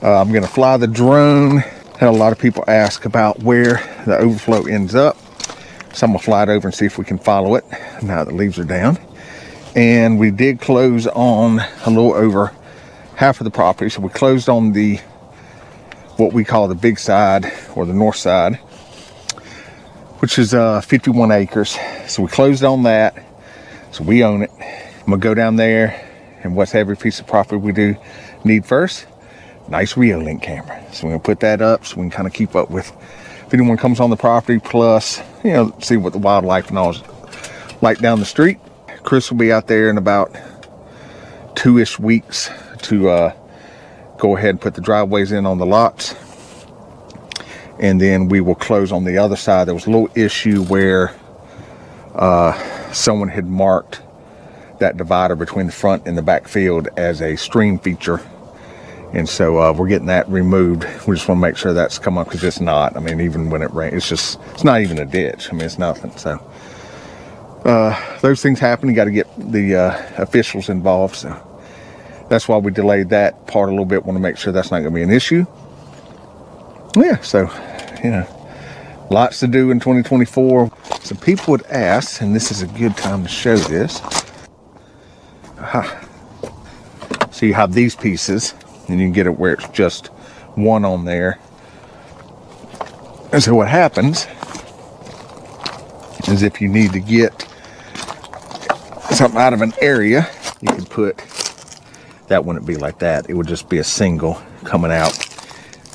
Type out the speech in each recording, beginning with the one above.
I'm going to fly the drone. Had a lot of people ask about where the overflow ends up. So I'm going to fly it over and see if we can follow it now the leaves are down. And we did close on a little over half of the property. So we closed on the, what we call the big side or the north side, which is 51 acres. So we closed on that. So we own it. I'm going to go down there, and what's every piece of property we do need first? Nice Reolink camera. So we're gonna put that up so we can kind of keep up with if anyone comes on the property, plus, you know, see what the wildlife and all is like down the street. Chris will be out there in about 2-ish weeks to go ahead and put the driveways in on the lots. And then we will close on the other side. There was a little issue where someone had marked that divider between the front and the back field as a stream feature. And so we're getting that removed. We just want to make sure that's come up, because it's not. I mean, even when it rains, it's not even a ditch. I mean, it's nothing. So those things happen. You got to get the officials involved. So that's why we delayed that part a little bit. Want to make sure that's not going to be an issue. Yeah, so, you know, lots to do in 2024. So people would ask, and this is a good time to show this. So you have these pieces, and you can get it where it's just one on there. And so what happens is if you need to get something out of an area, you can put, that wouldn't be like that. It would just be a single coming out.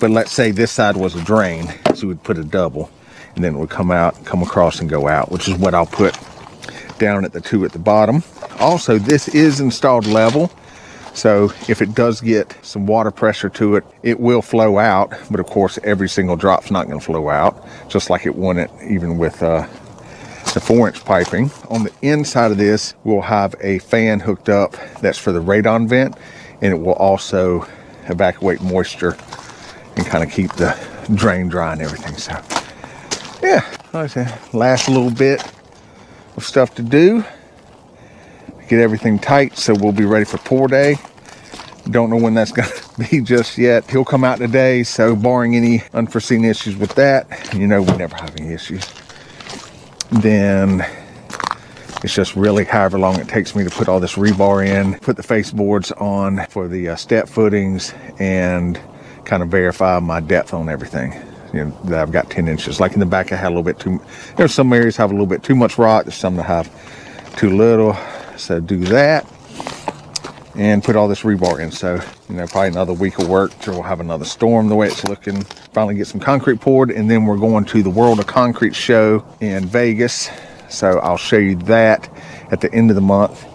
But let's say this side was a drain, so we'd put a double, and then it would come out, come across and go out, which is what I'll put down at the two at the bottom. Also, this is installed level. So if it does get some water pressure to it, it will flow out. But of course, every single drop's not going to flow out, just like it wouldn't even with the 4-inch piping. On the inside of this, we'll have a fan hooked up that's for the radon vent, and it will also evacuate moisture and kind of keep the drain dry and everything. So yeah, like I said, last little bit of stuff to do. Get everything tight, so we'll be ready for pour day. Don't know when that's going to be just yet. He'll come out today, so barring any unforeseen issues with that, you know, we never have any issues. Then it's just really however long it takes me to put all this rebar in, put the face boards on for the step footings, and kind of verify my depth on everything. You know, that I've got 10 inches. Like in the back, I had a little bit too, there's some areas have a little bit too much rock. There's some that have too little. So do that and put all this rebar in. So, you know, probably another week of work till we'll have another storm the way it's looking. Finally get some concrete poured, and then we're going to the World of Concrete show in Vegas. So I'll show you that at the end of the month.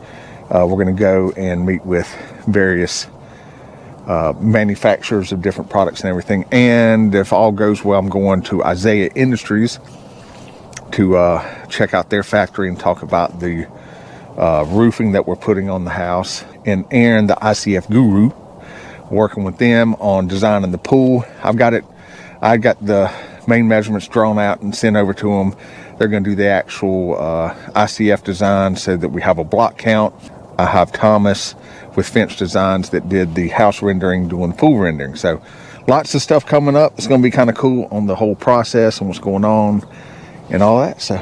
We're going to go and meet with various manufacturers of different products and everything. And if all goes well, I'm going to Isaiah Industries to check out their factory and talk about the roofing that we're putting on the house. And Aaron, the ICF guru, working with them on designing the pool. I got the main measurements drawn out and sent over to them. They're going to do the actual ICF design so that we have a block count. I have Thomas with Finch Designs that did the house rendering, doing pool rendering. So lots of stuff coming up. It's going to be kind of cool on the whole process and what's going on and all that. So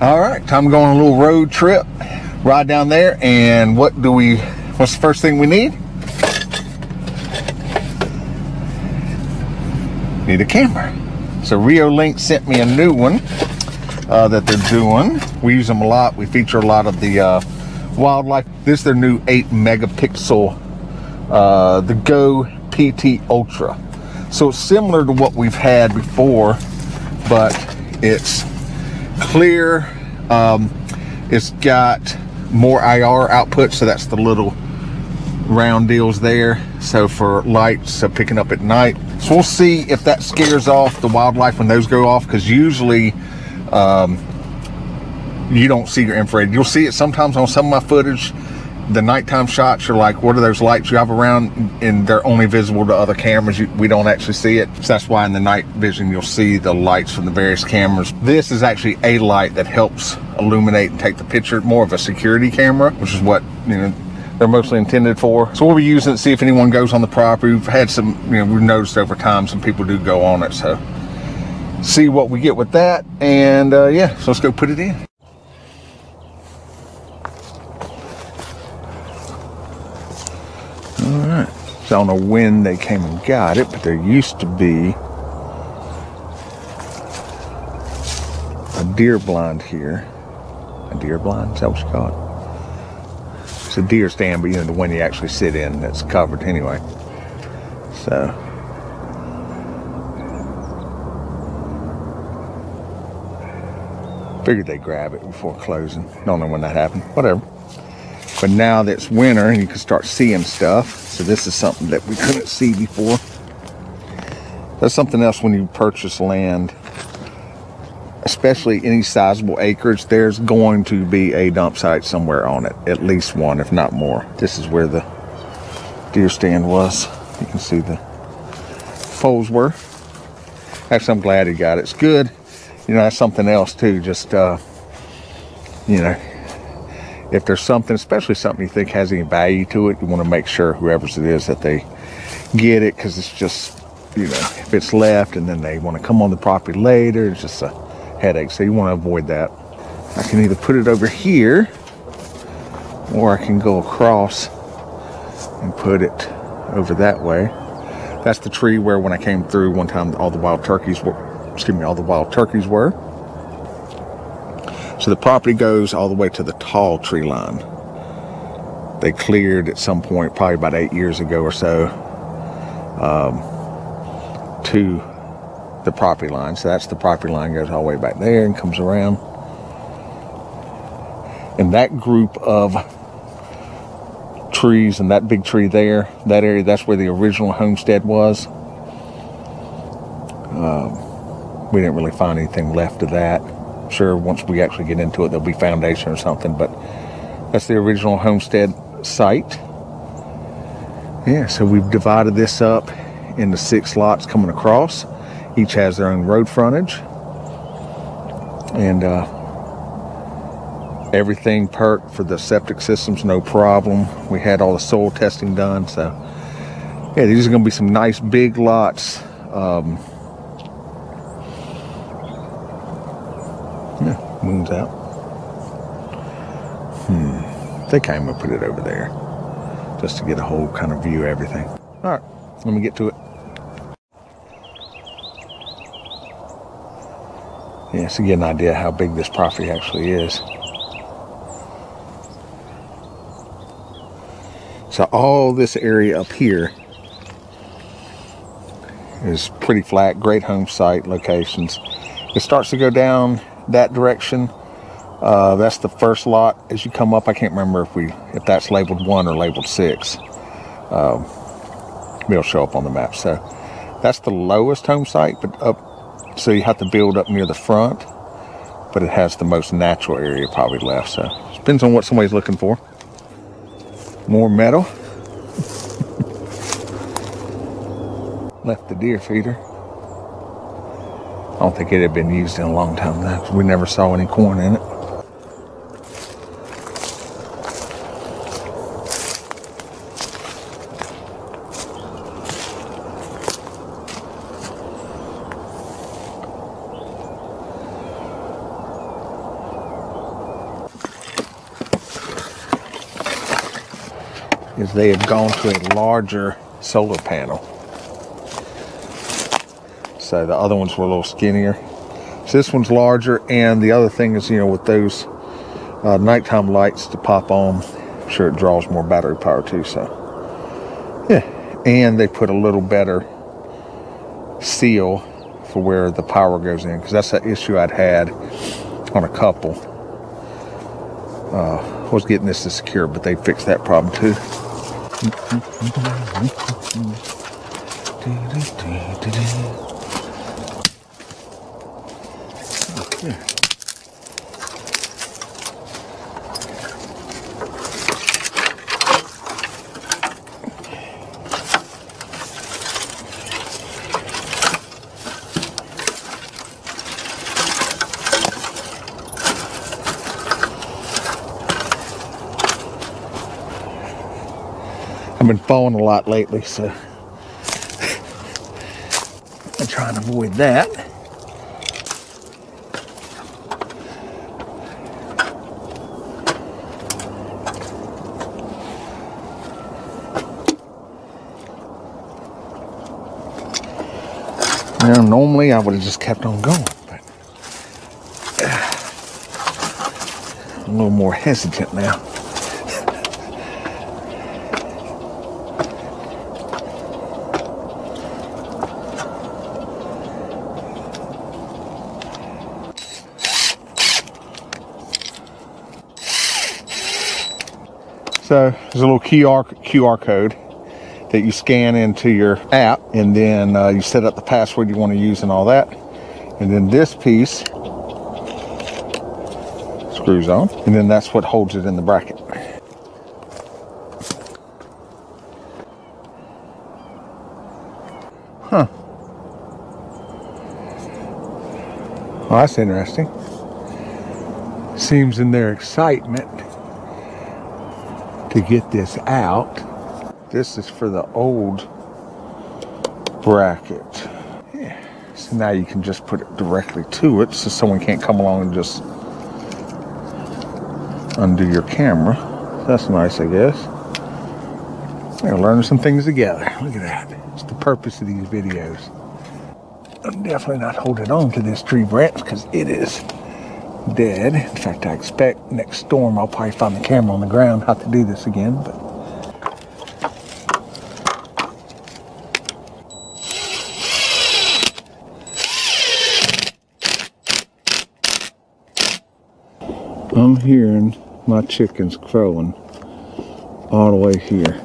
All right, time to go on a little road trip, ride down there, and what's the first thing we need? Need a camera. So Reolink sent me a new one that they're doing. We use them a lot. We feature a lot of the wildlife. This is their new 8 megapixel, the Go PT Ultra. So it's similar to what we've had before, but it's clear. It's got more IR output, so that's the little round deals there. So for lights, so picking up at night. So we'll see if that scares off the wildlife when those go off, because usually you don't see your infrared. You'll see it sometimes on some of my footage. The nighttime shots, you're like, what are those lights you have around? And they're only visible to other cameras. We don't actually see it. So that's why in the night vision, you'll see the lights from the various cameras. This is actually a light that helps illuminate and take the picture, more of a security camera, which is what, you know, they're mostly intended for. So we'll be using it to see if anyone goes on the property. We've had some, you know, we've noticed over time some people do go on it. So see what we get with that. And yeah, so let's go put it in. All right, so I don't know when they came and got it, but there used to be a deer blind here. A deer blind, is that what you call it? It's a deer stand, but you know, the one you actually sit in that's covered anyway. So. Figured they'd grab it before closing. Don't know when that happened, whatever. But now that it's winter, you can start seeing stuff. So this is something that we couldn't see before. That's something else when you purchase land, especially any sizable acreage, there's going to be a dump site somewhere on it. At least one, if not more. This is where the deer stand was. You can see the poles were. Actually, I'm glad he got it. It's good. You know, that's something else too. Just, you know, if there's something, especially something you think has any value to it, you want to make sure whoever's it is that they get it, because it's just, you know, if it's left and then they want to come on the property later, it's just a headache. So you want to avoid that. I can either put it over here or I can go across and put it over that way. That's the tree where when I came through one time, all the wild turkeys were, all the wild turkeys were. So the property goes all the way to the tall tree line. They cleared at some point, probably about 8 years ago or so, to the property line. So that's the property line, goes all the way back there and comes around. And that group of trees and that big tree there, that area, that's where the original homestead was. We didn't really find anything left of that. Sure, once we actually get into it, there'll be foundation or something, but that's the original homestead site. Yeah, so we've divided this up into 6 lots coming across. Each has their own road frontage. And everything perked for the septic systems, no problem. We had all the soil testing done, so yeah, these are gonna be some nice big lots. Yeah, moon's out. I think I'm gonna put it over there just to get a whole kind of view of everything. All right, let me get to it. Yeah, so get an idea how big this property actually is. So all this area up here is pretty flat, great home site locations. It starts to go down that direction. That's the first lot as you come up. I can't remember if that's labeled 1 or labeled 6. It'll show up on the map. So that's the lowest home site, but up, so you have to build up near the front, but it has the most natural area probably left. So it depends on what somebody's looking for. More metal. Left the deer feeder. I don't think it had been used in a long time though. We never saw any corn in it. is they have gone to a larger solar panel. So the other ones were a little skinnier. So this one's larger, and the other thing is, you know, with those nighttime lights to pop on, I'm sure it draws more battery power too. So yeah, and they put a little better seal for where the power goes in, because that's the issue I'd had on a couple. Was getting this to secure, but they fixed that problem too. Okay. I've been falling a lot lately, so I'm trying to avoid that. Now, normally I would have just kept on going, but I'm a little more hesitant now. So there's a little QR code that you scan into your app, and then you set up the password you want to use and all that. And then this piece screws on, and then that's what holds it in the bracket. Huh. Well, that's interesting. Seems in their excitement to get this out. This is for the old bracket. Yeah. So now you can just put it directly to it, so someone can't come along and just undo your camera. That's nice, I guess. We're learning some things together. Look at that. It's the purpose of these videos. I'm definitely not holding on to this tree branch because it is dead. In fact, I expect next storm I'll probably find the camera on the ground, how to do this again, but I'm hearing my chickens crowing all the way here.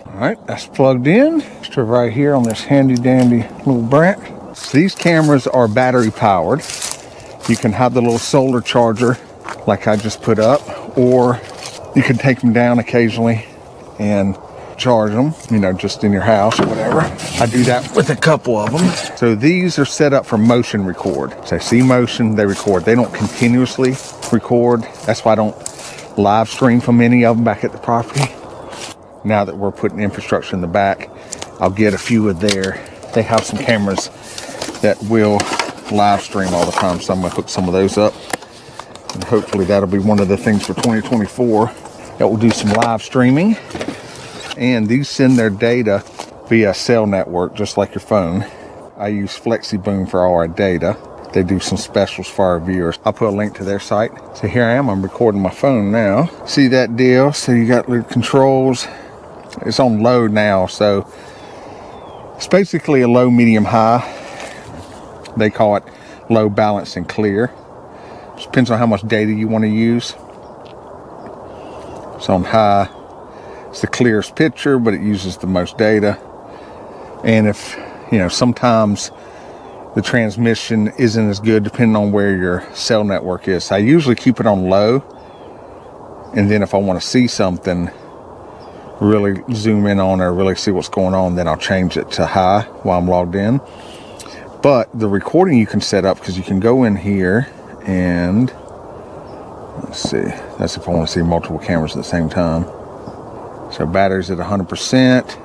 All right, that's plugged in. Just right here on this handy dandy little branch. So these cameras are battery powered. You can have the little solar charger like I just put up, or you can take them down occasionally and charge them, you know, just in your house or whatever. I do that with a couple of them. So these are set up for motion record. So see motion, they record. They don't continuously record. That's why I don't live stream from any of them back at the property. Now that we're putting infrastructure in the back, I'll get a few of there. They have some cameras that will live stream all the time, so I'm gonna hook some of those up, and hopefully that'll be one of the things for 2024 that will do some live streaming. And these send their data via cell network, just like your phone. I use FlexiBoom for all our data. They do some specials for our viewers. I'll put a link to their site. So here I am, I'm recording my phone now. See that deal? So you got little controls. It's on low now, so it's basically a low, medium, high. They call it low, balance, and clear. It depends on how much data you want to use. So on high, it's the clearest picture, but it uses the most data. And if, you know, sometimes the transmission isn't as good depending on where your cell network is. So I usually keep it on low, and then if I want to see something, really zoom in on or really see what's going on, then I'll change it to high while I'm logged in. But the recording you can set up, because you can go in here and let's see, that's if I want to see multiple cameras at the same time. So battery's at 100%.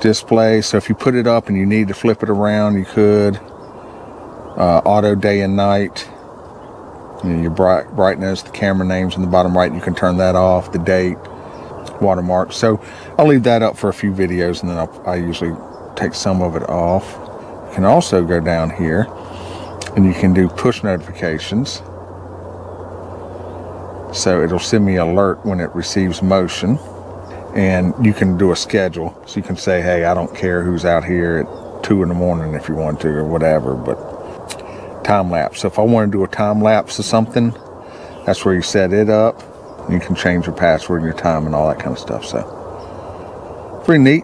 Display, so if you put it up and you need to flip it around, you could. Auto day and night. Your brightness, the camera names in the bottom right, you can turn that off, the date, watermark. So I'll leave that up for a few videos, and then I usually take some of it off. You can also go down here and you can do push notifications. So it'll send me an alert when it receives motion, and you can do a schedule. So you can say, hey, I don't care who's out here at 2 in the morning if you want to, or whatever. But time lapse. So if I want to do a time lapse of something, that's where you set it up. You can change your password and your time and all that kind of stuff. So pretty neat.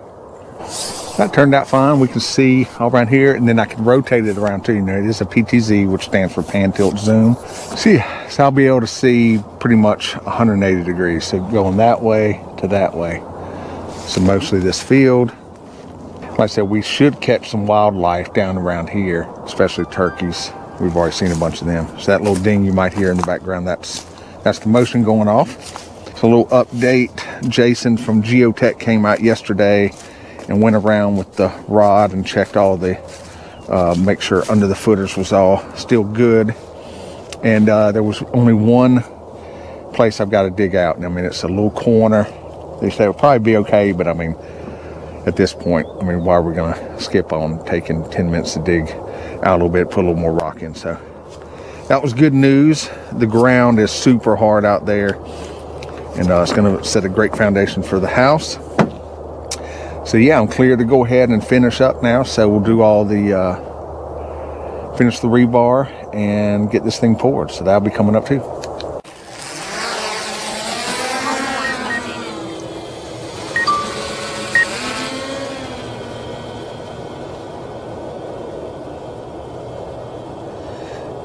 That turned out fine. We can see all around here, and then I can rotate it around too. You know, it is a PTZ, which stands for pan tilt zoom. So I'll be able to see pretty much 180 degrees. So going that way to that way. So mostly this field. Like I said, we should catch some wildlife down around here, especially turkeys. We've already seen a bunch of them. So that little ding you might hear in the background, that's the motion going off. So a little update. Jason from Geotech came out yesterday and went around with the rod and checked all the, make sure under the footers was all still good. And there was only one place I've got to dig out. And I mean, it's a little corner. They said it'll probably be okay, but I mean, at this point, I mean, why are we gonna skip on taking 10 minutes to dig out a little bit, put a little more rock in? So that was good news. The ground is super hard out there, and it's gonna set a great foundation for the house. So yeah, I'm clear to go ahead and finish up now. So we'll do all the, finish the rebar and get this thing poured. So that'll be coming up too.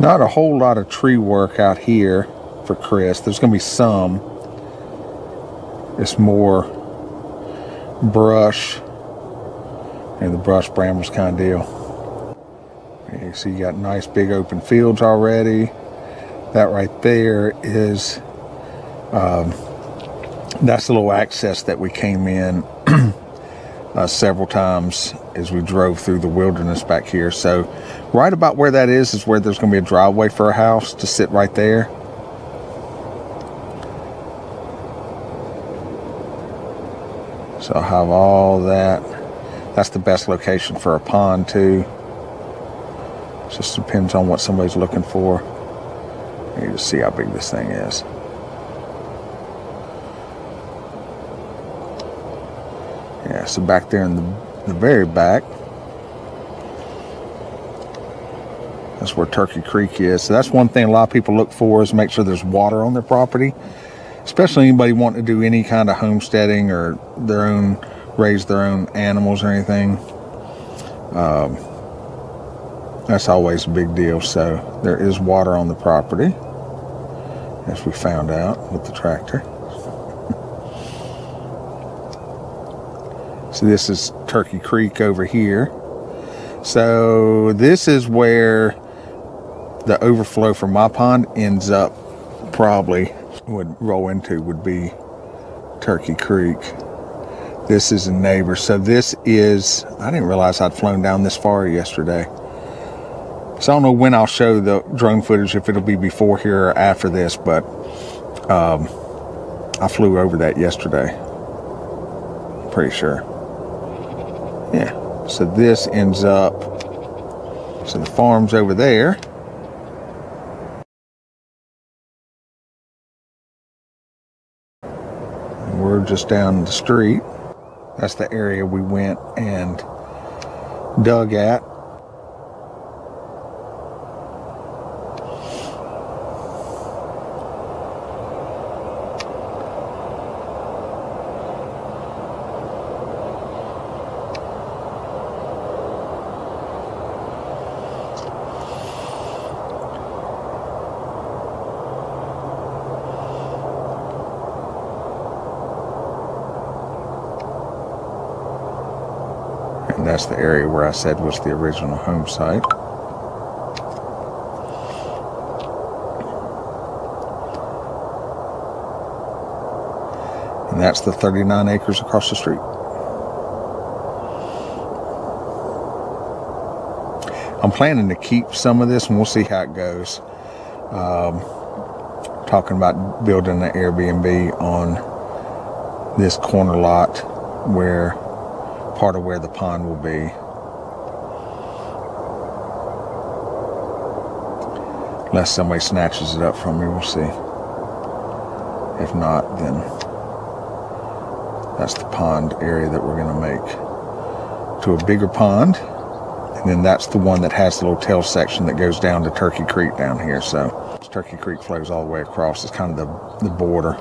Not a whole lot of tree work out here for Chris. There's gonna be some. It's more brush and the brush brambles kind of deal. You see, you got nice big open fields already. That right there is that's the little access that we came in several times as we drove through the wilderness back here. So right about where that is where there's going to be a driveway for a house to sit right there. So I'll have all that. That's the best location for a pond too. Just depends on what somebody's looking for. You just see how big this thing is. Yeah, so back there in the very back, that's where Turkey Creek is. So that's one thing a lot of people look for, is make sure there's water on their property. Especially anybody wanting to do any kind of homesteading or raise their own animals or anything. That's always a big deal. So there is water on the property, as we found out with the tractor. So this is Turkey Creek over here. So this is where the overflow from my pond ends up, probably would roll into, would be Turkey Creek. This is a neighbor. So this is, I didn't realize I'd flown down this far yesterday. So I don't know when I'll show the drone footage, if it'll be before here or after this, but I flew over that yesterday. Pretty sure. Yeah. So this ends up, so the farm's over there. And we're just down the street. That's the area we went and dug at. And that's the area where I said was the original home site. And that's the 39 acres across the street. I'm planning to keep some of this, and we'll see how it goes. talking about building an Airbnb on this corner lot where part of where the pond will be. Unless somebody snatches it up from me, we'll see. If not, then that's the pond area that we're going to make to a bigger pond. And then that's the one that has the little tail section that goes down to Turkey Creek down here. So Turkey Creek flows all the way across. It's kind of the border.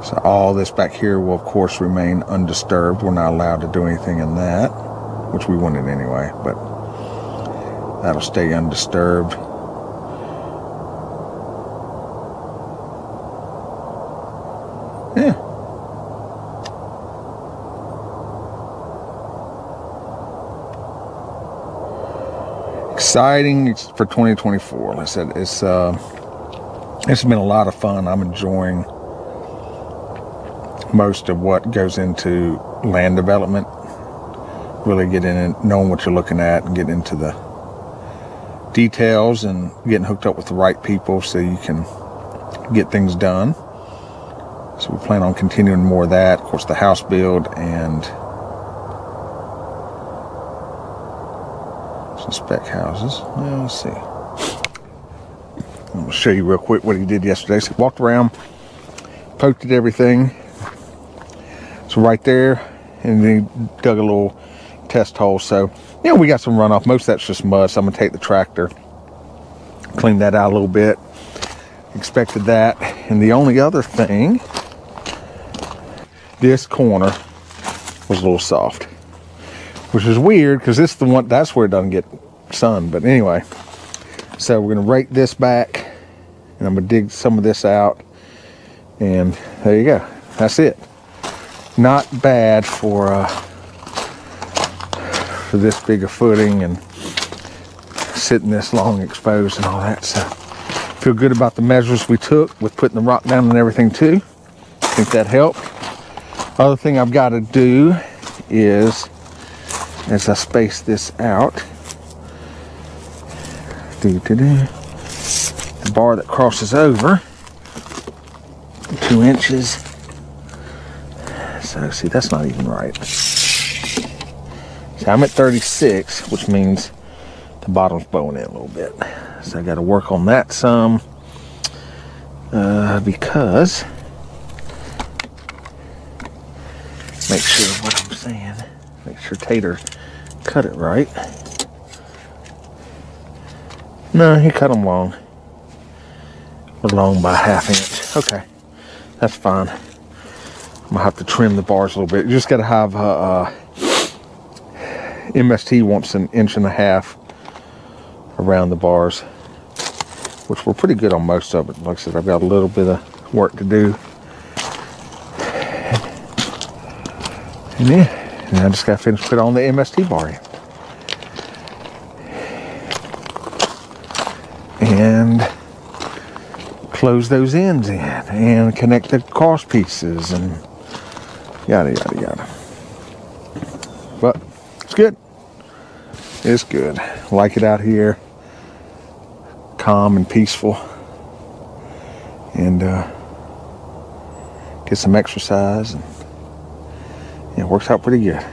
So all this back here will of course remain undisturbed. We're not allowed to do anything in that, which we wanted anyway, but that'll stay undisturbed. Yeah. Exciting for 2024. Like I said, it's been a lot of fun. I'm enjoying most of what goes into land development. Really getting in, knowing what you're looking at, and getting into the details and getting hooked up with the right people so you can get things done. So we plan on continuing more of that. Of course, the house build and some spec houses. Well, let's see. I'm going to show you real quick what he did yesterday. So he walked around, poked at everything. So right there, and then he dug a little test hole. So, you know, we got some runoff. Most of that's just mud. So I'm going to take the tractor, clean that out a little bit. Expected that. And the only other thing, this corner was a little soft, which is weird because this is the one, that's where it doesn't get sun. But anyway, so we're going to rake this back and I'm going to dig some of this out. And there you go. That's it. Not bad for this big a footing and sitting this long exposed and all that. So feel good about the measures we took with putting the rock down and everything too. I think that helped. Other thing I've got to do is, as I space this out, the bar that crosses over 2 inches. So see, that's not even right. So I'm at 36, which means the bottom's bowing in a little bit. So I got to work on that some because make sure what I'm saying. Make sure Tater cut it right. No, he cut them long. We're long by ½ inch. Okay, that's fine. I'm gonna have to trim the bars a little bit. You just gotta have MST wants 1.5 inches around the bars, which we're pretty good on most of it. Like I said, I've got a little bit of work to do. And then I just gotta finish put on the MST bar in. And close those ends in and connect the cross pieces and yada yada yada. But it's good. It's good. Like it out here. Calm and peaceful. And get some exercise, and it works out pretty good.